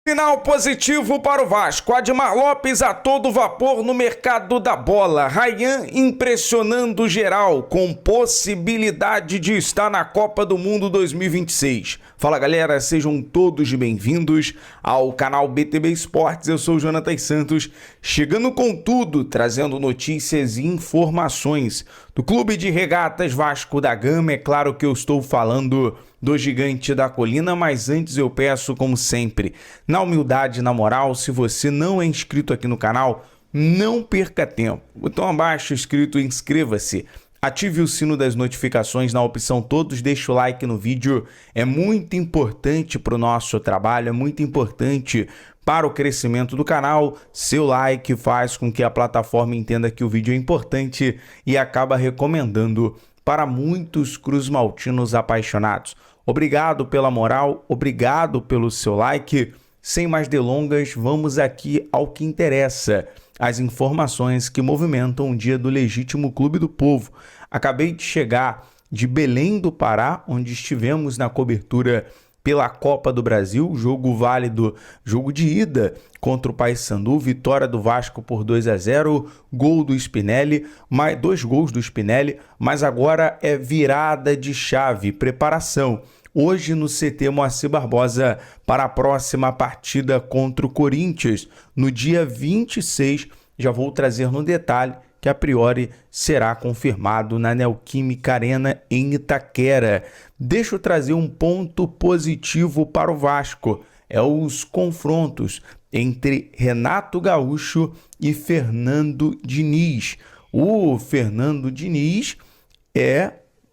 Final positivo para o Vasco. Admar Lopes a todo vapor no mercado da bola. Ryan impressionando geral, com possibilidade de estar na Copa do Mundo 2026. Fala galera, sejam todos bem-vindos ao canal BTB Esportes. Eu sou o Jonathan Santos, chegando com tudo, trazendo notícias e informações do Clube de Regatas Vasco da Gama. É claro que eu estou falando do Gigante da Colina, mas antes eu peço, como sempre, na humildade e na moral, se você não é inscrito aqui no canal, não perca tempo. Botão abaixo escrito inscreva-se, ative o sino das notificações na opção todos, deixa o like no vídeo, é muito importante para o nosso trabalho, é muito importante para o crescimento do canal. Seu like faz com que a plataforma entenda que o vídeo é importante e acaba recomendando para muitos cruzmaltinos apaixonados. Obrigado pela moral, obrigado pelo seu like. Sem mais delongas, vamos aqui ao que interessa, as informações que movimentam o dia do legítimo Clube do Povo. Acabei de chegar de Belém do Pará, onde estivemos na cobertura pela Copa do Brasil, jogo válido, jogo de ida contra o Paysandu, vitória do Vasco por 2-0, gol do Spinelli, mais 2 gols do Spinelli, mas agora é virada de chave, preparação. Hoje no CT Moacir Barbosa para a próxima partida contra o Corinthians, no dia 26, já vou trazer no detalhe que a priori será confirmado na Neoquímica Arena em Itaquera. Deixa eu trazer um ponto positivo para o Vasco, é os confrontos entre Renato Gaúcho e Fernando Diniz. O Fernando Diniz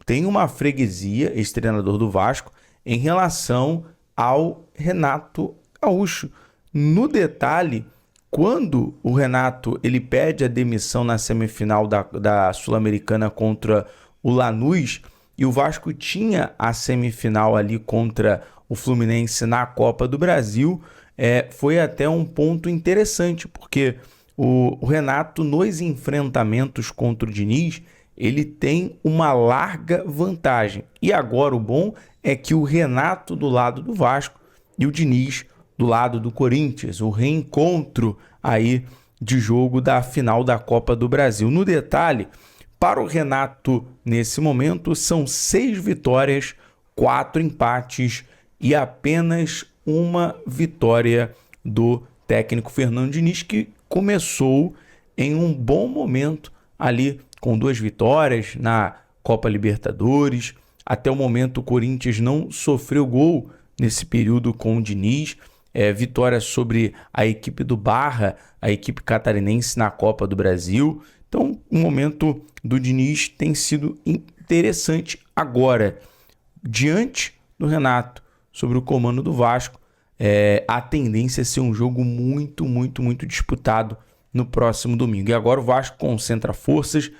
tem uma freguesia, ex-treinador do Vasco, em relação ao Renato Gaúcho. No detalhe, quando o Renato ele pede a demissão na semifinal da Sul-Americana contra o Lanús, e o Vasco tinha a semifinal ali contra o Fluminense na Copa do Brasil, foi até um ponto interessante, porque o Renato, nos enfrentamentos contra o Diniz, ele tem uma larga vantagem. E agora o bom é que o Renato do lado do Vasco e o Diniz do lado do Corinthians, o reencontro aí de jogo da final da Copa do Brasil. No detalhe, para o Renato nesse momento são 6 vitórias, 4 empates e apenas uma vitória do técnico Fernando Diniz, que começou em um bom momento ali com 2 vitórias na Copa Libertadores. Até o momento o Corinthians não sofreu gol nesse período com o Diniz. Vitória sobre a equipe do Barra, a equipe catarinense na Copa do Brasil. Então o momento do Diniz tem sido interessante. Agora, diante do Renato, sobre o comando do Vasco, a tendência é ser um jogo muito disputado no próximo domingo. E agora o Vasco concentra forças.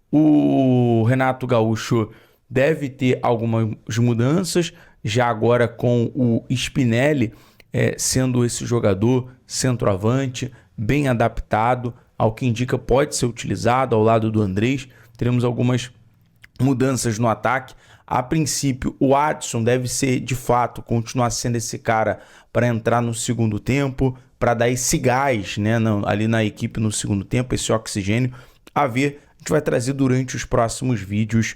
O Renato Gaúcho deve ter algumas mudanças, já agora com o Spinelli sendo esse jogador centroavante, bem adaptado, ao que indica pode ser utilizado ao lado do Andrés. Teremos algumas mudanças no ataque. A princípio, o Adson deve ser, de fato, continuar sendo esse cara para entrar no segundo tempo, para dar esse gás, né, ali na equipe no segundo tempo, esse oxigênio. A ver, a gente vai trazer durante os próximos vídeos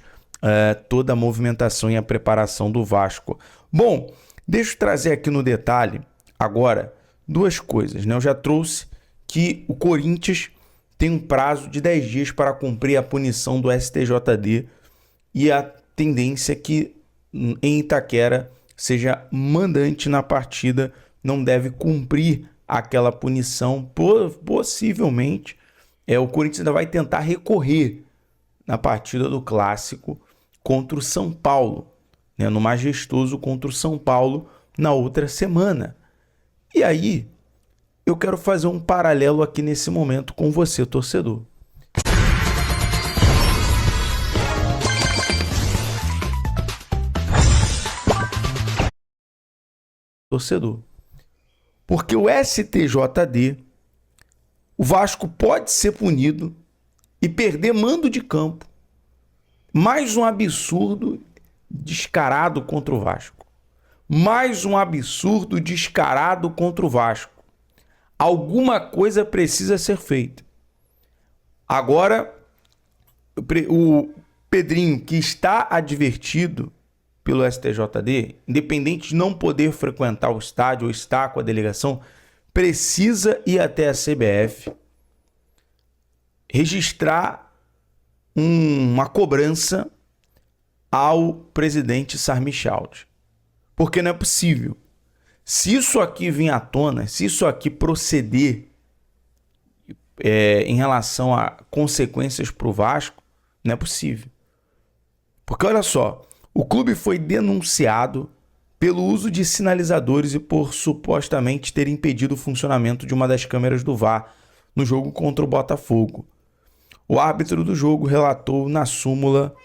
toda a movimentação e a preparação do Vasco. Bom, deixa eu trazer aqui no detalhe agora 2 coisas, né? Eu já trouxe que o Corinthians tem um prazo de 10 dias para cumprir a punição do STJD e a tendência é que em Itaquera seja mandante na partida, não deve cumprir aquela punição. Possivelmente o Corinthians ainda vai tentar recorrer na partida do Clássico contra o São Paulo, né, no Majestoso contra o São Paulo na outra semana. E aí, eu quero fazer um paralelo aqui nesse momento com você, torcedor. Porque o STJD, o Vasco pode ser punido e perder mando de campo. Mais um absurdo descarado contra o Vasco. Mais um absurdo descarado contra o Vasco. Alguma coisa precisa ser feita. Agora, o Pedrinho, que está advertido pelo STJD, independente de não poder frequentar o estádio ou estar com a delegação, precisa ir até a CBF, registrar uma cobrança ao presidente Sarmichaud. Porque não é possível. Se isso aqui vir à tona, se isso aqui proceder em relação a consequências para o Vasco, não é possível. Porque olha só, o clube foi denunciado pelo uso de sinalizadores e por supostamente ter impedido o funcionamento de uma das câmeras do VAR no jogo contra o Botafogo. O árbitro do jogo relatou na súmula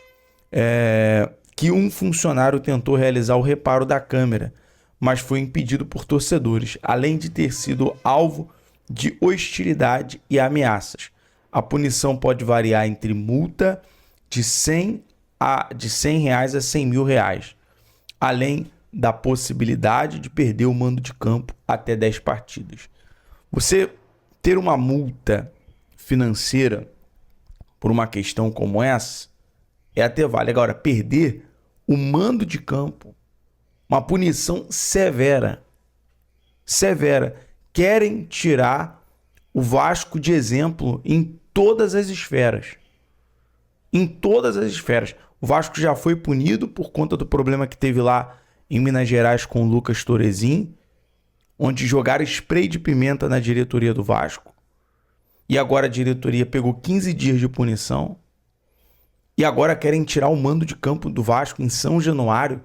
que um funcionário tentou realizar o reparo da câmera, mas foi impedido por torcedores, além de ter sido alvo de hostilidade e ameaças. A punição pode variar entre multa de R$100 a R$100.000, além da possibilidade de perder o mando de campo até 10 partidas. Você ter uma multa financeira por uma questão como essa é até vale. Agora, perder o mando de campo, uma punição severa. Querem tirar o Vasco de exemplo em todas as esferas. Em todas as esferas. O Vasco já foi punido por conta do problema que teve lá em Minas Gerais com o Lucas Torezin, onde jogaram spray de pimenta na diretoria do Vasco. E agora a diretoria pegou 15 dias de punição. E agora querem tirar o mando de campo do Vasco em São Januário.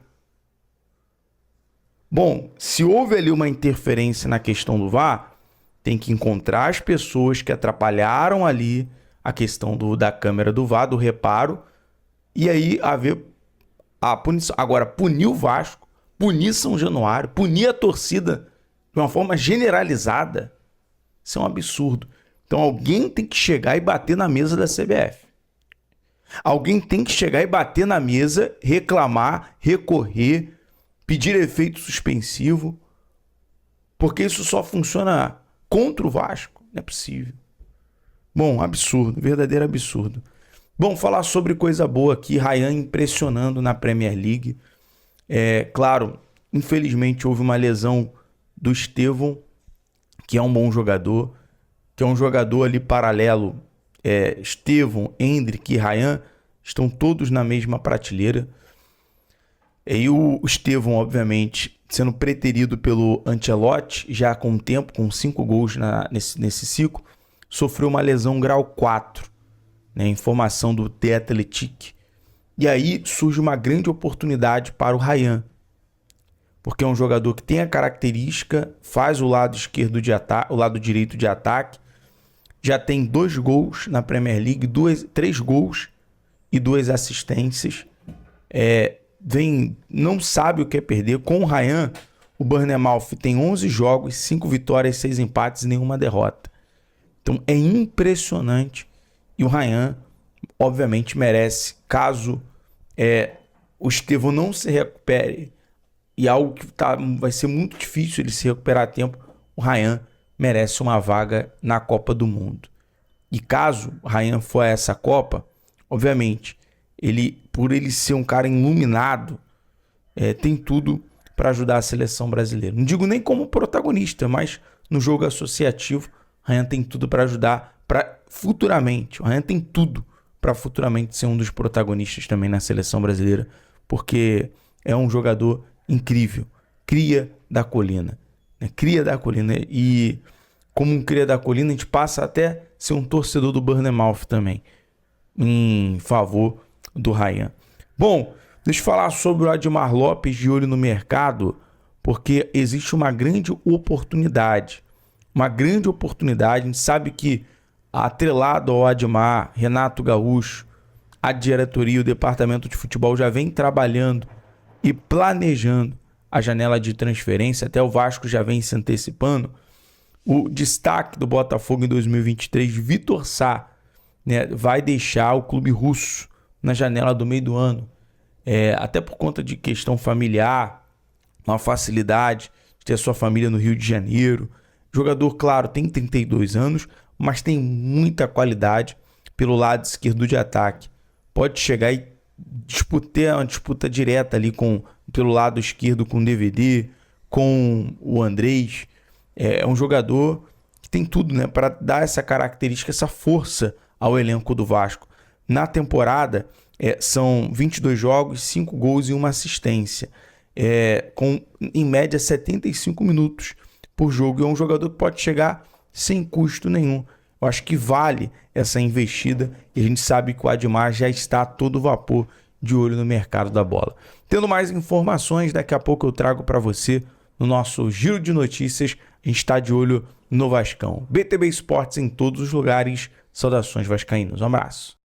Bom, se houve ali uma interferência na questão do VAR, tem que encontrar as pessoas que atrapalharam ali a questão da câmera do VAR, do reparo, e aí haver a punição. Agora, punir o Vasco, punir São Januário, punir a torcida de uma forma generalizada, isso é um absurdo. Então alguém tem que chegar e bater na mesa da CBF. Alguém tem que chegar e bater na mesa, reclamar, recorrer, pedir efeito suspensivo, porque isso só funciona contra o Vasco. Não é possível. Bom, absurdo, verdadeiro absurdo. Bom, falar sobre coisa boa aqui, Ryan impressionando na Premier League. Claro, infelizmente houve uma lesão do Estevão, que é um bom jogador, que é um jogador ali paralelo. Estevão, Endrick e Ryan estão todos na mesma prateleira. E o Estevão, obviamente, sendo preterido pelo Ancelotti, já com tempo, com 5 gols nesse ciclo, sofreu uma lesão grau 4, né? Informação do The Athletic. E aí surge uma grande oportunidade para o Ryan, porque é um jogador que tem a característica, faz o lado esquerdo de ataque, o lado direito de ataque, já tem 2 gols na Premier League, 3 gols e 2 assistências. Não sabe o que é perder. Com o Ryan, o Bournemouth tem 11 jogos, 5 vitórias, 6 empates e nenhuma derrota. Então é impressionante. E o Ryan, obviamente, merece, caso o Estevão não se recupere, e algo que vai ser muito difícil ele se recuperar a tempo, o Ryan merece uma vaga na Copa do Mundo. E caso o Ryan for a essa Copa, obviamente, por ele ser um cara iluminado, tem tudo para ajudar a seleção brasileira. Não digo nem como protagonista, mas no jogo associativo, o Ryan tem tudo para ajudar futuramente. O Ryan tem tudo para futuramente ser um dos protagonistas também na seleção brasileira, porque é um jogador incrível, cria da colina. Cria da colina, e como um cria da colina, a gente passa até a ser um torcedor do Bournemouth também, em favor do Ryan. Bom, deixa eu falar sobre o Admar Lopes, de olho no mercado, porque existe uma grande oportunidade. A gente sabe que, atrelado ao Admar, Renato Gaúcho, a diretoria e o departamento de futebol já vem trabalhando e planejando a janela de transferência. Até o Vasco já vem se antecipando. O destaque do Botafogo em 2023, Vitor Sá, né, vai deixar o clube russo na janela do meio do ano. Até por conta de questão familiar, uma facilidade de ter a sua família no Rio de Janeiro. Jogador, claro, tem 32 anos, mas tem muita qualidade pelo lado esquerdo de ataque. Pode chegar e ter uma disputa direta ali pelo lado esquerdo com o DVD, com o Andrés. É um jogador que tem tudo, né, para dar essa característica, essa força ao elenco do Vasco. Na temporada, são 22 jogos, 5 gols e 1 assistência. Com, em média, 75 minutos por jogo. É um jogador que pode chegar sem custo nenhum. Eu acho que vale essa investida e a gente sabe que o Admar já está a todo vapor de olho no mercado da bola. Tendo mais informações, daqui a pouco eu trago para você no nosso Giro de Notícias. A gente está de olho no Vascão. BTB Esportes em todos os lugares. Saudações vascaínos. Um abraço.